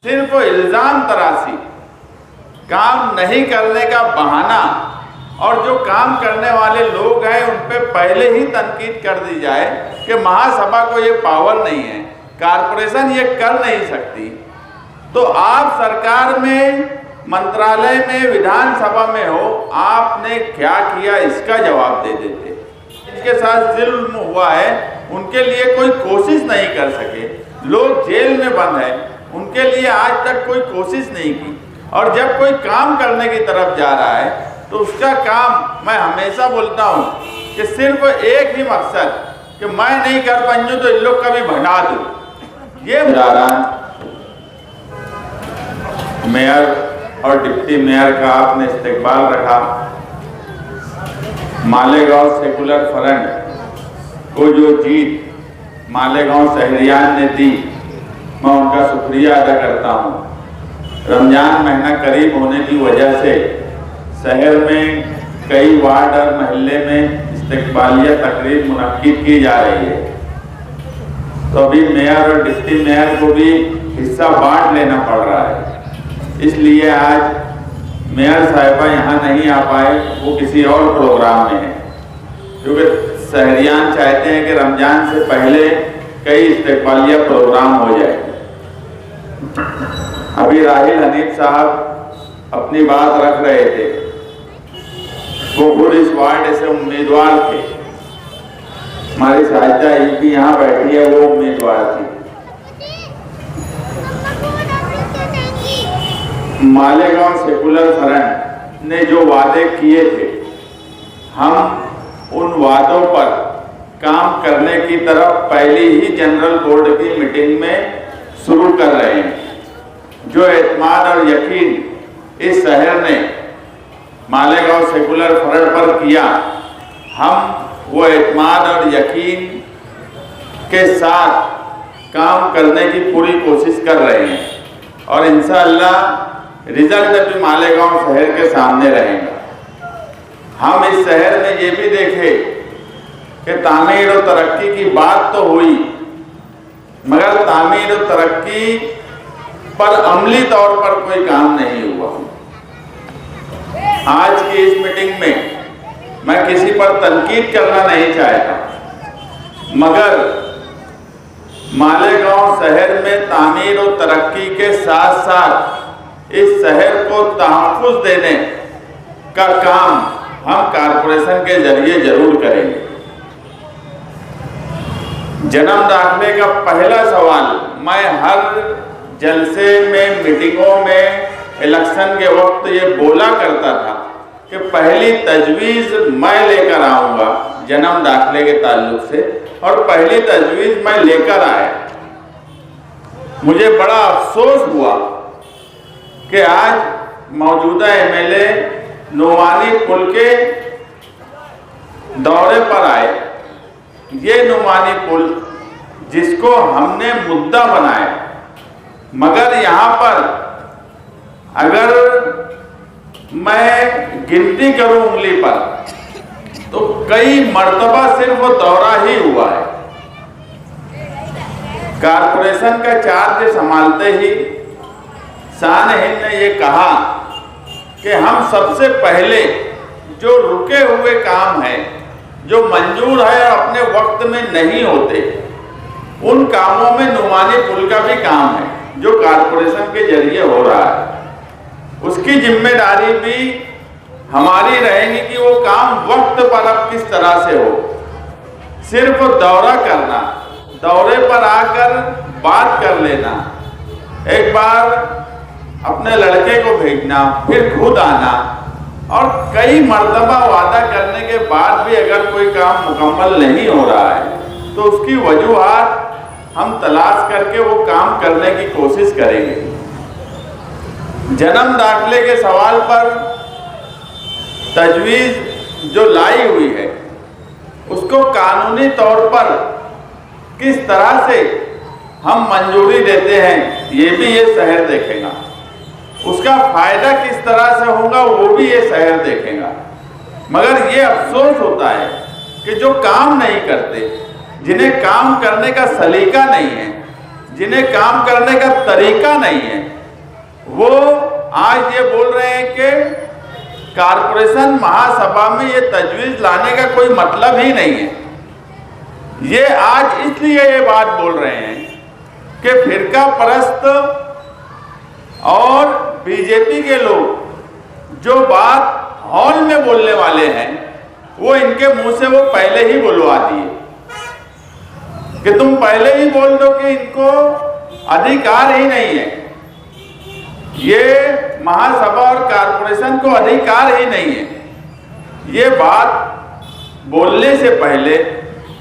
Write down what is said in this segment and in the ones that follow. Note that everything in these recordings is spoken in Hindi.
सिर्फ इल्जाम तराशी, काम नहीं करने का बहाना और जो काम करने वाले लोग हैं उन पे पहले ही तनकीद कर दी जाए कि महासभा को ये पावर नहीं है, कारपोरेशन ये कर नहीं सकती। तो आप सरकार में, मंत्रालय में, विधानसभा में हो, आपने क्या किया इसका जवाब दे देते। जिनके साथ जुल्म हुआ है उनके लिए कोई कोशिश नहीं कर सके, लोग जेल में बंद हैं, उनके लिए आज तक कोई कोशिश नहीं की। और जब कोई काम करने की तरफ जा रहा है तो उसका काम, मैं हमेशा बोलता हूँ कि सिर्फ एक ही मकसद कि मैं नहीं कर पाऊँ तो इन लोग का भी भगा दूँ। ये मेयर और डिप्टी मेयर का आपने इस्तेकबाल रखा। मालेगांव सेकुलर फ्रंट को जो जीत मालेगांव शहरियान ने दी, मैं उनका शुक्रिया अदा करता हूँ। रमजान महीना करीब होने की वजह से शहर में कई वार्ड और महल्ले में इस्तेकबालिया तकरीब मुनक्किद की जा रही है, तो अभी मेयर और डिप्टी मेयर को भी हिस्सा बांट लेना पड़ रहा है। इसलिए आज मेयर साहिबा यहाँ नहीं आ पाए, वो किसी और प्रोग्राम में है, क्योंकि शहरियान चाहते हैं कि रमजान से पहले कई इस्तेकबालिया प्रोग्राम हो जाए। अभी राहिल हनीफ साहब अपनी बात रख रहे थे, वो खुद इस वार्ड से उम्मीदवार थे। हमारी साहित्या भी यहाँ बैठी है, वो उम्मीदवार थी। मालेगांव सेकुलर फ्रंट ने जो वादे किए थे, हम उन वादों पर काम करने की तरफ पहली ही जनरल बोर्ड की मीटिंग में शुरू कर रहे हैं। जो एतमाद और यकीन इस शहर ने मालेगांव सेकुलर फ्रंट पर किया, हम वो एतमाद और यकीन के साथ काम करने की पूरी कोशिश कर रहे हैं और इंशाअल्लाह रिजल्ट भी मालेगांव शहर के सामने रहेगा। हम इस शहर में ये भी देखे कि तामीर और तरक्की की बात तो हुई, मगर तामीर और तरक्की पर अमली तौर पर कोई काम नहीं हुआ। आज की इस मीटिंग में मैं किसी पर तनकीद करना नहीं चाहता, मगर मालेगांव शहर में तामीर और तरक्की के साथ साथ इस शहर को तहफ़्फ़ुज़ देने का काम हम कारपोरेशन के जरिए जरूर करेंगे। जन्म दाखिले का पहला सवाल मैं हर जलसे में, मीटिंगों में, इलेक्शन के वक्त ये बोला करता था कि पहली तजवीज़ मैं लेकर आऊँगा जन्म दाखिले के ताल्लुक से, और पहली तजवीज़ मैं लेकर आया। मुझे बड़ा अफसोस हुआ कि आज मौजूदा एमएलए नुमानी पुल के दौरे पर आए। ये नुमानी पुल जिसको हमने मुद्दा बनाया, मगर यहाँ पर अगर मैं गिनती करूं उंगली पर तो कई मर्तबा सिर्फ वो दौरा ही हुआ है। कारपोरेशन का चार्ज संभालते ही शान हिंद ने ये कहा कि हम सबसे पहले जो रुके हुए काम हैं, जो मंजूर है और अपने वक्त में नहीं होते, उन कामों में नुमानी पुल का भी काम है जो कारपोरेशन के जरिए हो रहा है। उसकी जिम्मेदारी भी हमारी रहेगी कि वो काम वक्त पर अब किस तरह से हो। सिर्फ दौरा करना, दौरे पर आकर बात कर लेना, एक बार अपने लड़के को भेजना, फिर खुद आना, और कई मर्तबा वादा करने के बाद भी अगर कोई काम मुकम्मल नहीं हो रहा है तो उसकी वजूहात हम तलाश करके वो काम करने की कोशिश करेंगे। जन्म दाखिले के सवाल पर तजवीज़ जो लाई हुई है उसको कानूनी तौर पर किस तरह से हम मंजूरी देते हैं ये भी ये शहर देखेगा। उसका फायदा किस तरह से होगा वो भी ये शहर देखेगा। मगर ये अफसोस होता है कि जो काम नहीं करते, जिन्हें काम करने का सलीका नहीं है, जिन्हें काम करने का तरीका नहीं है, वो आज ये बोल रहे हैं कि कारपोरेशन महासभा में ये तजवीज़ लाने का कोई मतलब ही नहीं है। ये आज इसलिए ये बात बोल रहे हैं कि फिरका परस्त और बीजेपी के लोग जो बात हॉल में बोलने वाले हैं, वो इनके मुंह से वो पहले ही बुलवा दिए कि तुम पहले ही बोल दो कि इनको अधिकार ही नहीं है, ये महासभा और कारपोरेशन को अधिकार ही नहीं है। ये बात बोलने से पहले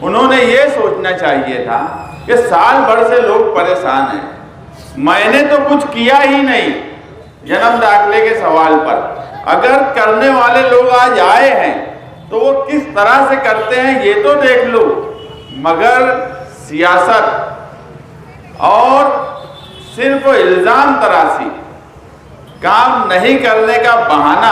उन्होंने ये सोचना चाहिए था कि साल भर से लोग परेशान हैं, मैंने तो कुछ किया ही नहीं जन्म दाखिले के सवाल पर। अगर करने वाले लोग आज आए हैं तो वो किस तरह से करते हैं ये तो देख लो, मगर सियासत और सिर्फ इल्ज़ाम तराशी, काम नहीं करने का बहाना,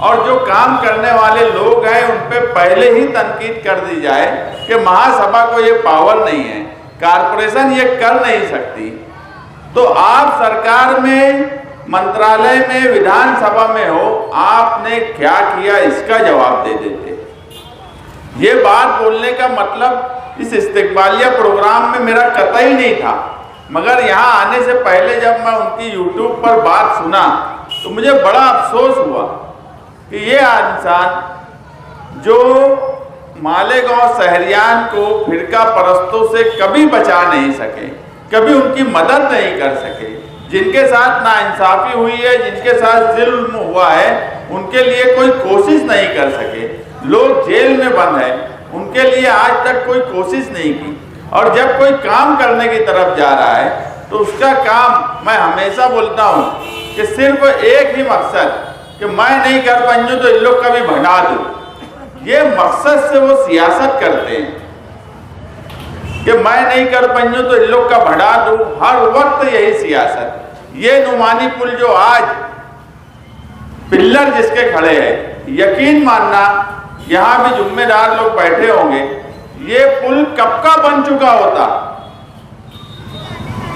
और जो काम करने वाले लोग हैं उन पे पहले ही तनकीद कर दी जाए कि महासभा को ये पावर नहीं है, कारपोरेशन ये कर नहीं सकती, तो आप सरकार में, मंत्रालय में, विधानसभा में हो, आपने क्या किया इसका जवाब दे देते। ये बात बोलने का मतलब इस इस्तिकबालिया प्रोग्राम में मेरा कतई नहीं था, मगर यहाँ आने से पहले जब मैं उनकी यूट्यूब पर बात सुना तो मुझे बड़ा अफसोस हुआ कि ये इंसान जो मालेगांव शहरियान को फिरका परस्तों से कभी बचा नहीं सके, कभी उनकी मदद नहीं कर सके, जिनके साथ नाइंसाफ़ी हुई है, जिनके साथ जुल्म हुआ है, उनके लिए कोई कोशिश नहीं कर सके, लोग जेल में बंद हैं, उनके लिए आज तक कोई कोशिश नहीं की। और जब कोई काम करने की तरफ जा रहा है तो उसका काम, मैं हमेशा बोलता हूँ कि सिर्फ एक ही मकसद कि मैं नहीं कर पाऊँ तो इन लोग का भी भगा दूँ, ये मकसद से वो सियासत करते हैं कि मैं नहीं कर पाऊँ तो इन लोग का भगा दूँ, हर वक्त यही सियासत। ये नुमानी पुल जो आज पिल्लर जिसके खड़े हैं, यकीन मानना यहाँ भी जिम्मेदार लोग बैठे होंगे, ये पुल कब का बन चुका होता।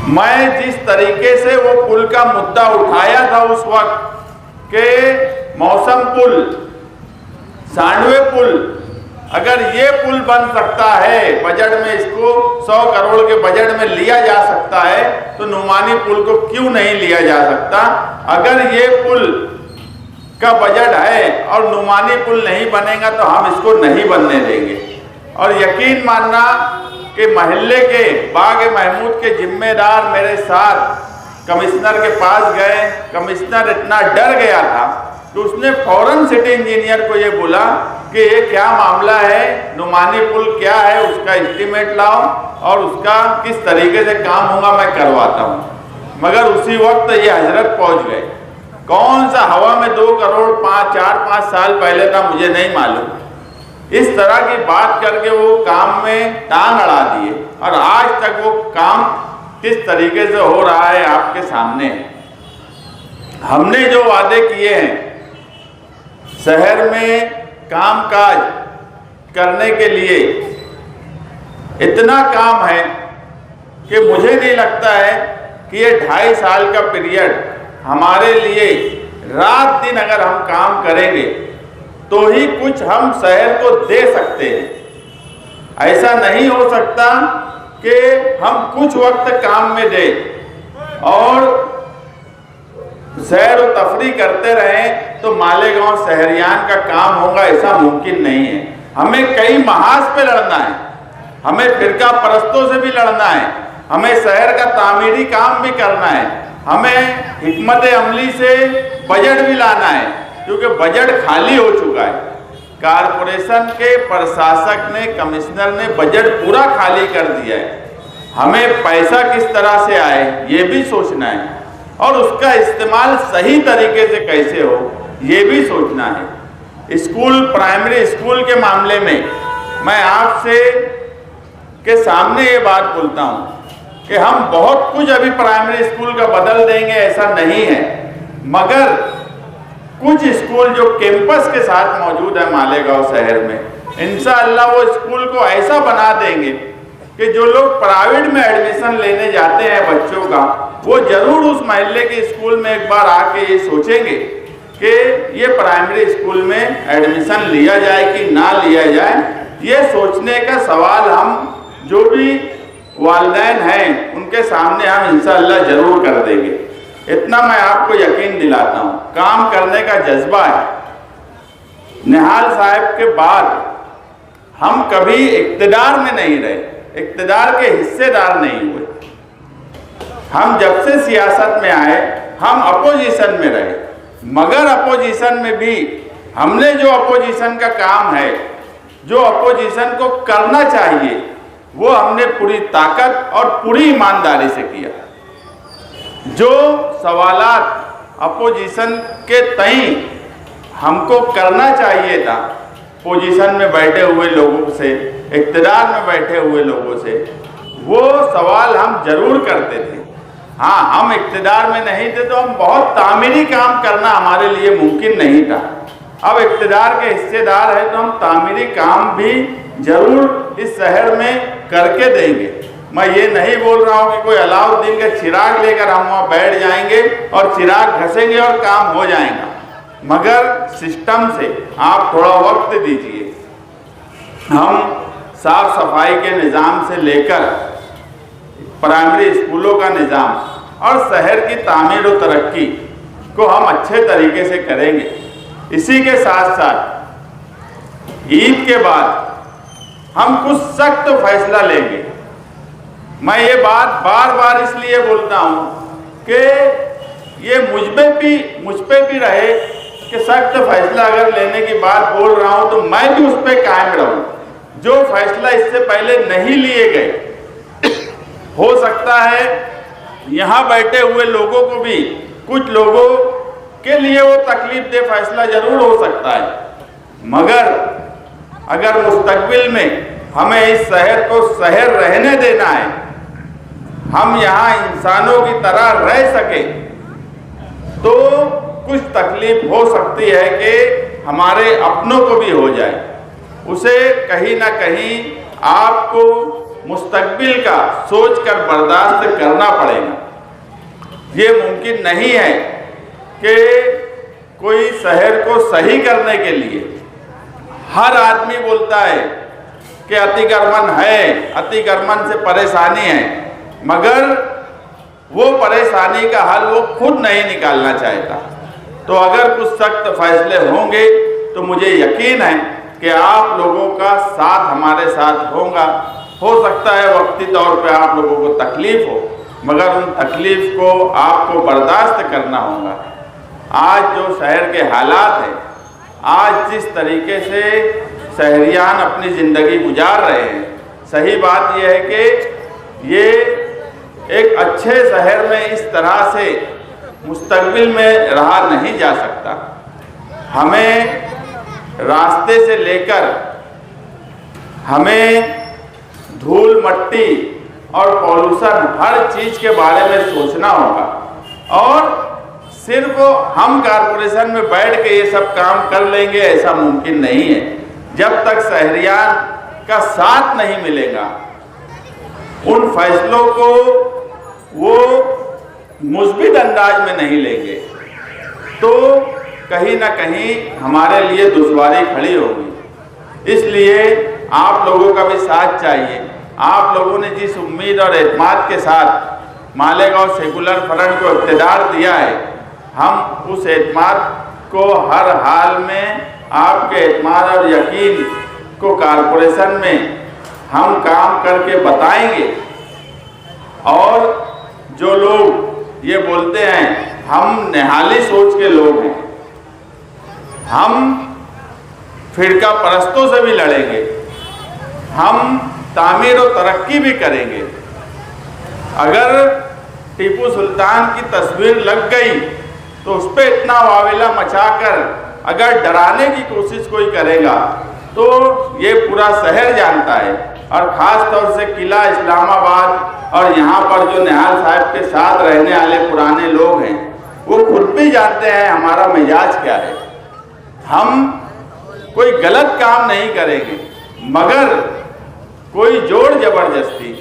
मैं जिस तरीके से वो पुल का मुद्दा उठाया था उस वक्त के मौसम पुल, सांडवे पुल, अगर ये पुल बन सकता है, बजट में इसको 100 करोड़ के बजट में लिया जा सकता है, तो नुमानी पुल को क्यों नहीं लिया जा सकता। अगर ये पुल का बजट है और नुमानी पुल नहीं बनेगा तो हम इसको नहीं बनने देंगे। और यकीन मानना कि महल्ले के बाग महमूद के जिम्मेदार मेरे साथ कमिश्नर के पास गए, कमिश्नर इतना डर गया था कि उसने फौरन सिटी इंजीनियर को ये बोला कि ये क्या मामला है, नुमानी पुल क्या है, उसका एस्टीमेट लाओ और उसका किस तरीके से काम होगा मैं करवाता हूँ। मगर उसी वक्त ये हजरत पहुँच गए। कौन सा हवा में 2 करोड़ 4-5 साल पहले था मुझे नहीं मालूम, इस तरह की बात करके वो काम में टांग अड़ा दिए और आज तक वो काम किस तरीके से हो रहा है आपके सामने है। हमने जो वादे किए हैं शहर में कामकाज करने के लिए, इतना काम है कि मुझे नहीं लगता है कि ये 2.5 साल का पीरियड हमारे लिए रात दिन अगर हम काम करेंगे तो ही कुछ हम शहर को दे सकते हैं। ऐसा नहीं हो सकता कि हम कुछ वक्त काम में दें और सैर व तफरी करते रहें तो मालेगांव शहरियान का काम होगा, ऐसा मुमकिन नहीं है। हमें कई महाज पे लड़ना है, हमें फिरका परस्तों से भी लड़ना है, हमें शहर का तामीरी काम भी करना है, हमें हिकमत अमली से बजट भी लाना है, क्योंकि बजट खाली हो चुका है। कारपोरेशन के प्रशासक ने, कमिश्नर ने बजट पूरा खाली कर दिया है। हमें पैसा किस तरह से आए ये भी सोचना है और उसका इस्तेमाल सही तरीके से कैसे हो ये भी सोचना है। स्कूल, प्राइमरी स्कूल के मामले में मैं आपसे के सामने ये बात बोलता हूँ कि हम बहुत कुछ अभी प्राइमरी स्कूल का बदल देंगे, ऐसा नहीं है, मगर कुछ स्कूल जो कैंपस के साथ मौजूद है मालेगांव शहर में, इंशाअल्लाह वो स्कूल को ऐसा बना देंगे कि जो लोग प्राइवेट में एडमिशन लेने जाते हैं बच्चों का, वो जरूर उस महल्ले के स्कूल में एक बार आके ये सोचेंगे कि ये प्राइमरी स्कूल में एडमिशन लिया जाए कि ना लिया जाए। ये सोचने का सवाल हम जो भी वालिदैन हैं उनके सामने हम इंशाअल्लाह जरूर कर देंगे। इतना मैं आपको यकीन दिलाता हूँ, काम करने का जज्बा है। निहाल साहब के बाद हम कभी इक़्तिदार में नहीं रहे, इक़्तिदार के हिस्सेदार नहीं हुए। हम जब से सियासत में आए हम अपोजिशन में रहे, मगर अपोजिशन में भी हमने जो अपोजिशन का काम है, जो अपोजिशन को करना चाहिए, वो हमने पूरी ताकत और पूरी ईमानदारी से किया। जो सवालात अपोजिशन के तई हमको करना चाहिए था, पोजीशन में बैठे हुए लोगों से, इक़्तिदार में बैठे हुए लोगों से, वो सवाल हम जरूर करते थे। हाँ, हम इक़्तिदार में नहीं थे तो हम बहुत तामीरी काम करना हमारे लिए मुमकिन नहीं था। अब इक़्तिदार के हिस्सेदार है तो हम तामीरी काम भी जरूर इस शहर में करके देंगे। मैं ये नहीं बोल रहा हूँ कि कोई अलाउद्दीन का चिराग लेकर हम वहाँ बैठ जाएंगे और चिराग घसेंगे और काम हो जाएगा, मगर सिस्टम से आप थोड़ा वक्त दीजिए। हम साफ सफाई के निज़ाम से लेकर प्राइमरी स्कूलों का निज़ाम और शहर की तामीर और तरक्की को हम अच्छे तरीके से करेंगे। इसी के साथ साथ ईद के बाद हम कुछ सख्त फैसला लेंगे। मैं ये बात बार बार इसलिए बोलता हूँ कि ये मुझ पे भी रहे कि सख्त फैसला अगर लेने की बात बोल रहा हूँ तो मैं भी उस पर कायम रहूँ। जो फैसला इससे पहले नहीं लिए गए, हो सकता है यहाँ बैठे हुए लोगों को भी, कुछ लोगों के लिए वो तकलीफ दे फैसला जरूर हो सकता है, मगर अगर मुस्तकबिल में हमें इस शहर को शहर रहने देना है, हम यहाँ इंसानों की तरह रह सके, तो कुछ तकलीफ हो सकती है कि हमारे अपनों को भी हो जाए। उसे कहीं ना कहीं आपको मुस्तकबिल का सोचकर बर्दाश्त करना पड़ेगा। ये मुमकिन नहीं है कि कोई शहर को सही करने के लिए हर आदमी बोलता है कि अतिक्रमण है, अतिक्रमण से परेशानी है, मगर वो परेशानी का हल वो खुद नहीं निकालना चाहता। तो अगर कुछ सख्त फैसले होंगे तो मुझे यकीन है कि आप लोगों का साथ हमारे साथ होगा। हो सकता है वक्ती तौर पे आप लोगों को तकलीफ हो, मगर उन तकलीफ को आपको बर्दाश्त करना होगा। आज जो शहर के हालात हैं, आज जिस तरीके से शहरियान अपनी ज़िंदगी गुजार रहे हैं, सही बात यह है कि ये एक अच्छे शहर में इस तरह से मुस्तकबिल में रहा नहीं जा सकता। हमें रास्ते से लेकर हमें धूल मट्टी और पॉल्यूशन हर चीज़ के बारे में सोचना होगा, और सिर्फ हम कारपोरेशन में बैठ के ये सब काम कर लेंगे ऐसा मुमकिन नहीं है। जब तक शहरियान का साथ नहीं मिलेगा, उन फैसलों को वो मुस्बित अंदाज में नहीं लेंगे, तो कहीं ना कहीं हमारे लिए दुश्वारी खड़ी होगी। इसलिए आप लोगों का भी साथ चाहिए। आप लोगों ने जिस उम्मीद और एतमाद के साथ मालेगांव सेकुलर फ्रंट को इक़्तिदार दिया है, हम उस एतमाद को हर हाल में, आपके एतमाद और यकीन को कारपोरेशन में हम काम करके बताएंगे। और जो लोग ये बोलते हैं हम निहाली सोच के लोग हैं, हम फिरका परस्तों से भी लड़ेंगे, हम तामीर और तरक्की भी करेंगे। अगर टीपू सुल्तान की तस्वीर लग गई तो उस पर इतना वावेला मचाकर अगर डराने की कोशिश कोई करेगा तो ये पूरा शहर जानता है, और ख़ास तौर से किला इस्लामाबाद और यहाँ पर जो निहाल साहब के साथ रहने वाले पुराने लोग हैं, वो खुद भी जानते हैं हमारा मिजाज क्या है। हम कोई गलत काम नहीं करेंगे, मगर कोई जोर जबरदस्ती,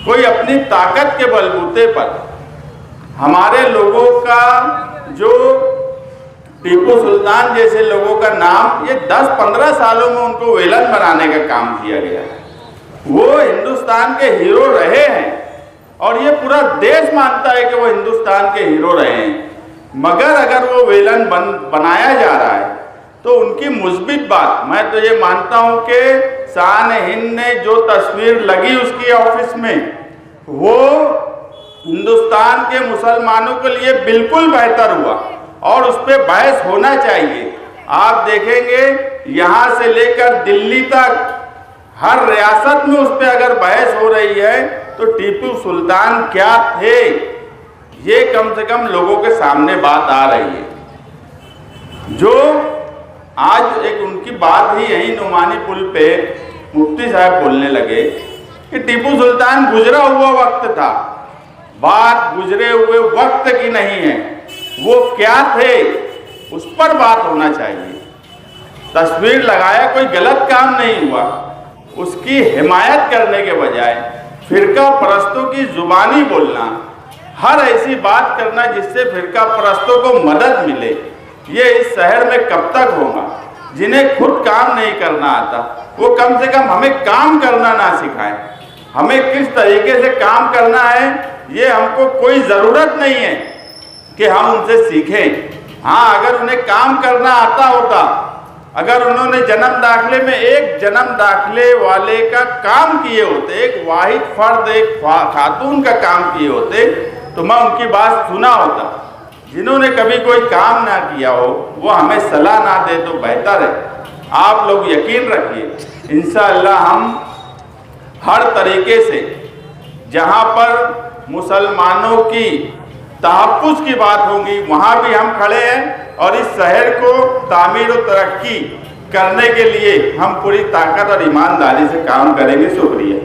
कोई अपनी ताकत के बलबूते पर हमारे लोगों का, जो टीपू सुल्तान जैसे लोगों का नाम ये 10-15 सालों में उनको विलन बनाने का काम किया गया। वो हिंदुस्तान के हीरो रहे हैं और ये पूरा देश मानता है कि वो हिंदुस्तान के हीरो रहे हैं, मगर अगर वो विलन बनाया जा रहा है तो उनकी मुस्बित बात, मैं तो ये मानता हूं कि शान-ए-हिंद ने जो तस्वीर लगी उसकी ऑफिस में, वो हिंदुस्तान के मुसलमानों के लिए बिल्कुल बेहतर हुआ और उस पर बहस होना चाहिए। आप देखेंगे यहाँ से लेकर दिल्ली तक हर रियासत में उस पर अगर बहस हो रही है तो टीपू सुल्तान क्या थे, ये कम से कम लोगों के सामने बात आ रही है। जो आज एक उनकी बात ही यही नुमानी पुल पे मुफ्ती साहब बोलने लगे कि टीपू सुल्तान गुजरा हुआ वक्त था, बात गुजरे हुए वक्त की नहीं है, वो क्या थे उस पर बात होना चाहिए। तस्वीर लगाया कोई गलत काम नहीं हुआ, उसकी हिमायत करने के बजाय फिरका परस्तों की जुबानी बोलना, हर ऐसी बात करना जिससे फिरका परस्तों को मदद मिले, ये इस शहर में कब तक होगा। जिन्हें खुद काम नहीं करना आता वो कम से कम हमें काम करना ना सिखाएं। हमें किस तरीके से काम करना है ये हमको कोई ज़रूरत नहीं है कि हम उनसे सीखें। हाँ, अगर उन्हें काम करना आता होता, अगर उन्होंने जन्म दाखिले में एक जन्म दाखिले वाले का काम किए होते, एक वाहिद फर्द, एक खातून का काम किए होते, तो मैं उनकी बात सुना होता। जिन्होंने कभी कोई काम ना किया हो वो हमें सलाह ना दे तो बेहतर है। आप लोग यकीन रखिए इंशाअल्लाह हम हर तरीके से, जहाँ पर मुसलमानों की तहफ़्फ़ुज़ की बात होगी वहाँ भी हम खड़े हैं और इस शहर को तामीर और तरक्की करने के लिए हम पूरी ताकत और ईमानदारी से काम करेंगे। शुक्रिया।